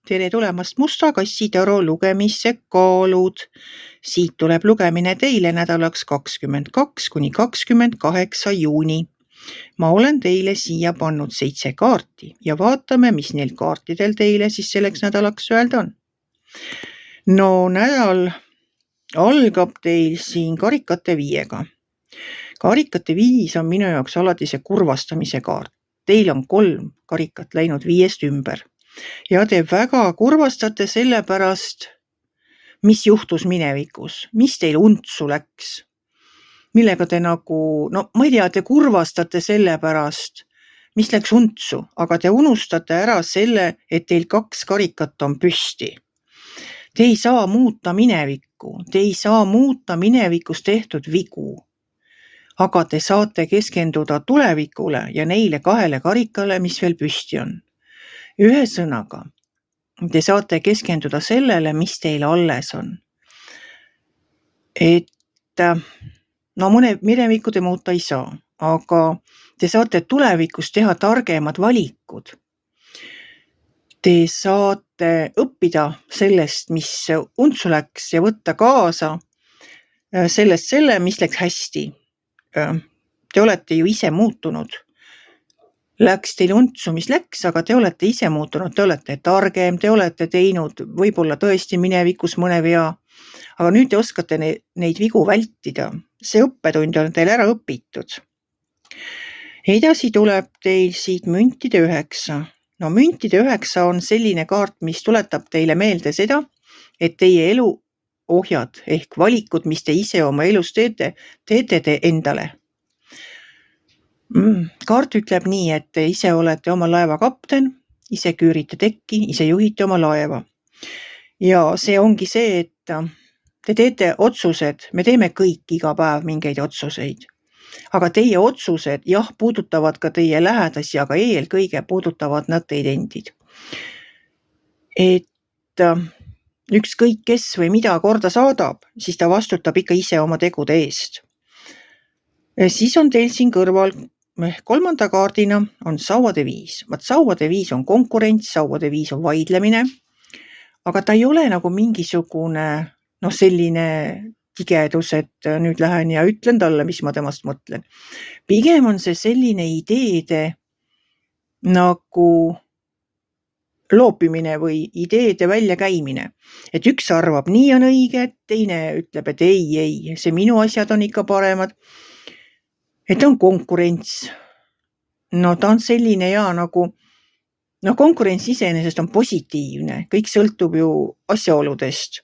Tere tulemast Musta kassitaro lugemisse kaalud. Siit tuleb lugemine teile nädalaks 22 kuni 28 juuni. Ma olen teile siia pannud 7 kaarti ja vaatame, mis neil kaartidel teile siis selleks nädalaks öelda on. No nädal algab teil siin karikate 5-ga. Karikate 5 on minu jaoks alati see kurvastamise kaart. Teil on 3 karikat läinud 5-st ümber. Ja te väga kurvastate selle pärast, mis juhtus minevikus, mis teil untsu läks, millega te nagu, ma ei tea, te kurvastate selle pärast, mis läks untsu, aga te unustate ära selle, et teil 2 karikat on püsti. Te ei saa muuta minevikku, te ei saa muuta minevikus tehtud vigu, aga te saate keskenduda tulevikule ja neile 2 karikale, mis veel püsti on. Ühesõnaga, te saate keskenduda sellele, mis teil alles on. Et mõne minevikku te muuta ei saa, aga te saate tulevikus teha targemad valikud. Te saate õppida sellest, mis untsu läks ja võtta kaasa sellest selle, mis läks hästi. Te olete ju ise muutunud. Läks teil untsu, mis läks, aga te olete ise muutunud, te olete targem, te olete teinud võib-olla tõesti minevikus mõne vea, aga nüüd te oskate neid vigu vältida. See õppetund on teil ära õpitud. Edasi tuleb teil siit müntide 9. No müntide 9 on selline kaart, mis tuletab teile meelde seda, et teie elu ohjad ehk valikud, mis te ise oma elus teete te endale. Kaart ütleb nii, et te ise olete oma laeva kapten, ise küürite tekki, ise juhite oma laeva. Ja see ongi see, et te teete otsused, me teeme kõik iga päev mingeid otsuseid. Aga teie otsused, jah, puudutavad ka teie lähedasi, aga eelkõige puudutavad nad teid endid. Et ükskõik kes või mida korda saadab, siis ta vastutab ikka ise oma tegude eest. Siis on teil siin kõrval 3. kaardina on sauade 5. Sauade 5 on konkurents, sauade 5 on vaidlemine, aga ta ei ole nagu mingisugune selline tigedus, et nüüd lähen ja ütlen talle, mis ma temast mõtlen. Pigem on see selline ideede nagu loopimine või ideede väljakäimine. Et üks arvab, nii on õige, teine ütleb, et ei, see minu asjad on ikka paremad. Et on konkurents. Ta on selline nagu, konkurents iseenesest on positiivne, kõik sõltub ju asjaoludest.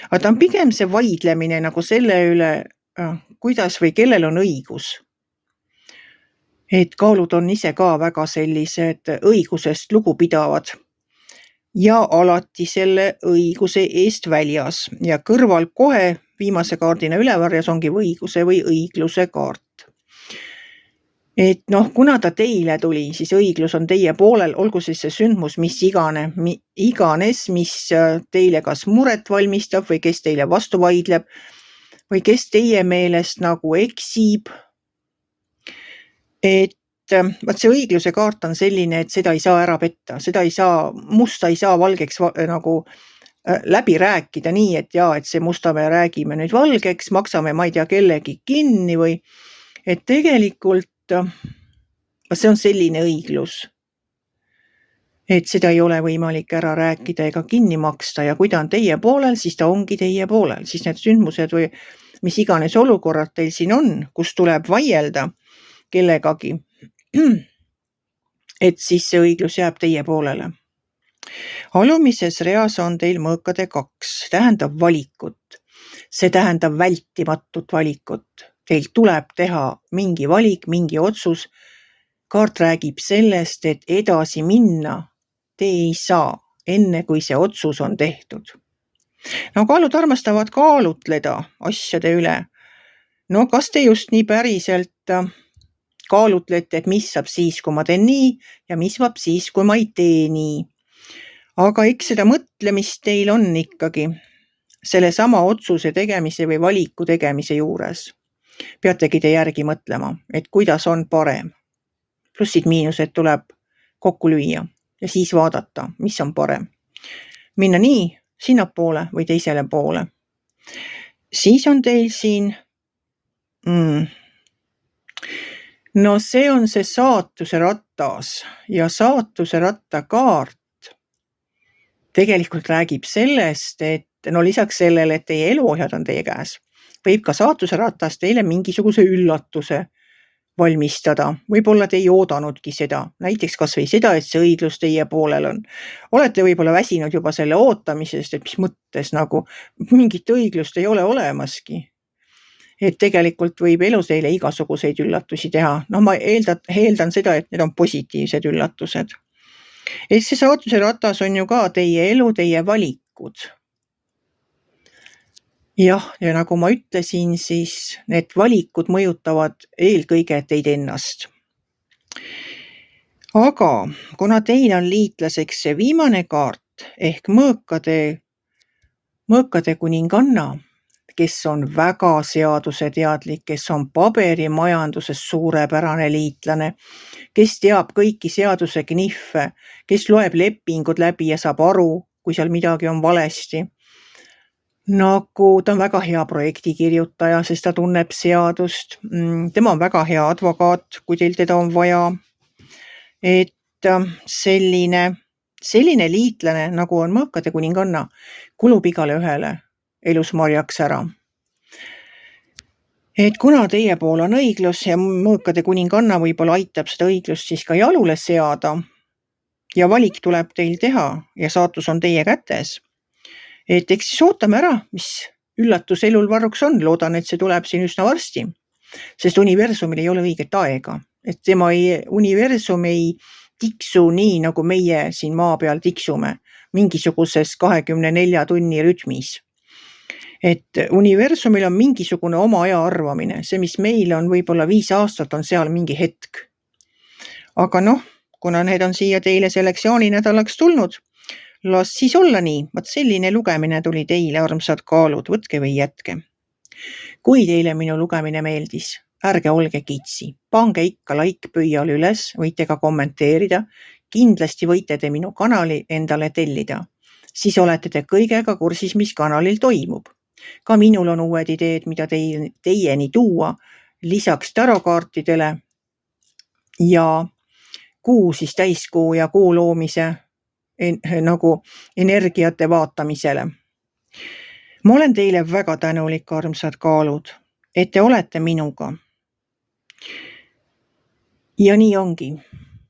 Aga ta on pigem see vaidlemine nagu selle üle, kuidas või kellel on õigus. Et kaalud on ise ka väga sellised õigusest lugupidavad ja alati selle õiguse eest väljas. Ja kõrval kohe viimase kaardina ülevarjas ongi õiguse või õigluse kaart. Et kuna ta teile tuli, siis õiglus on teie poolel, olgu siis see sündmus, mis iganes, mis teile kas muret valmistab või kes teile vastu vaidleb või kes teie meelest nagu eksib. Et see õigluse kaart on selline, et seda ei saa ära petta, seda ei saa, musta ei saa valgeks nagu läbi rääkida nii, et et see musta me räägime nüüd valgeks, maksame ma ei tea kellegi kinni või et tegelikult see on selline õiglus, et seda ei ole võimalik ära rääkida ega kinni maksta ja kui ta on teie poolel, siis ta ongi teie poolel. Siis need sündmused või mis iganes olukorrad teil siin on, kus tuleb vaielda kellegagi, et siis see õiglus jääb teie poolele. Alumises reas on teil mõõkade 2, tähendab valikut. See tähendab vältimatut valikut. Teil tuleb teha mingi valik, mingi otsus. Kaart räägib sellest, et edasi minna te ei saa, enne kui see otsus on tehtud. Kaalud armastavad kaalutleda asjade üle. Kas te just nii päriselt kaalutlete, et mis saab siis, kui ma teen nii ja mis saab siis, kui ma ei tee nii. Aga eks seda mõtlemist teil on ikkagi selle sama otsuse tegemise või valiku tegemise juures. Peategi te järgi mõtlema, et kuidas on parem. Plussid, miinused tuleb kokku lüüa ja siis vaadata, mis on parem. minna nii sinnapoole või teisele poole. Siis on teil siin no see on see saatuse ratas ja saatuse rattakaart tegelikult räägib sellest, et no lisaks sellele, et teie eluohjad on teie käes, võib ka saatuse ratas teile mingisuguse üllatuse valmistada. Võib-olla te ei oodanudki seda, näiteks kas või seda, et see õiglus teie poolel on. Olete võib-olla väsinud juba selle ootamisest, et mis mõttes nagu mingit õiglust ei ole olemaski. Et tegelikult võib elu teile igasuguseid üllatusi teha. No ma eeldan seda, et need on positiivsed üllatused. Et see saatuse ratas on ju ka teie elu, teie valikud. Jah, ja nagu ma ütlesin, siis need valikud mõjutavad eelkõige teid ennast. Aga kuna teil on liitlaseks see viimane kaart ehk mõõkade kuninganna, kes on väga seaduseteadlik, kes on paberimajanduses suurepärane liitlane, kes teab kõiki seaduse knihve, kes loeb lepingud läbi ja saab aru, kui seal midagi on valesti. Nagu ta on väga hea projektikirjutaja, sest ta tunneb seadust. Tema on väga hea advokaat, kui teil teda on vaja. Et selline liitlane, nagu on mõõkade kuninganna, kulub igale ühele elus marjaks ära. Et kuna teie pool on õiglus ja mõõkade kuninganna võib-olla aitab seda õiglust siis ka jalule seada ja valik tuleb teil teha ja saatus on teie kätes. Et eks siis ootame ära, mis üllatus elul varruks on. Loodan, et see tuleb siin üsna varsti, sest universumil ei ole õiget aega. Et universum ei tiksu nii, nagu meie siin maa peal tiksume, mingisuguses 24 tunni rütmis. Et universumil on mingisugune oma aja arvamine. See, mis meil on võib-olla 5 aastat, on seal mingi hetk. Aga noh, kuna need on siia teile selektsiooni nädalaks tulnud, las siis olla nii. Vaat selline lugemine tuli teile, armsad kaalud, võtke või jätke. Kui teile minu lugemine meeldis, ärge olge kitsi. Pange ikka like pöial üles, võite ka kommenteerida. Kindlasti võite te minu kanali endale tellida. Siis olete te kõigega kursis, mis kanalil toimub. Ka minul on uued ideed, mida teieni tuua, lisaks tarokaartidele ja kuu siis täiskuu ja kuu loomise nagu energiate vaatamisele. Ma olen teile väga tänulik, armsad kaalud, et te olete minuga. Ja nii ongi.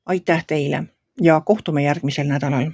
Aitäh teile ja kohtume järgmisel nädalal.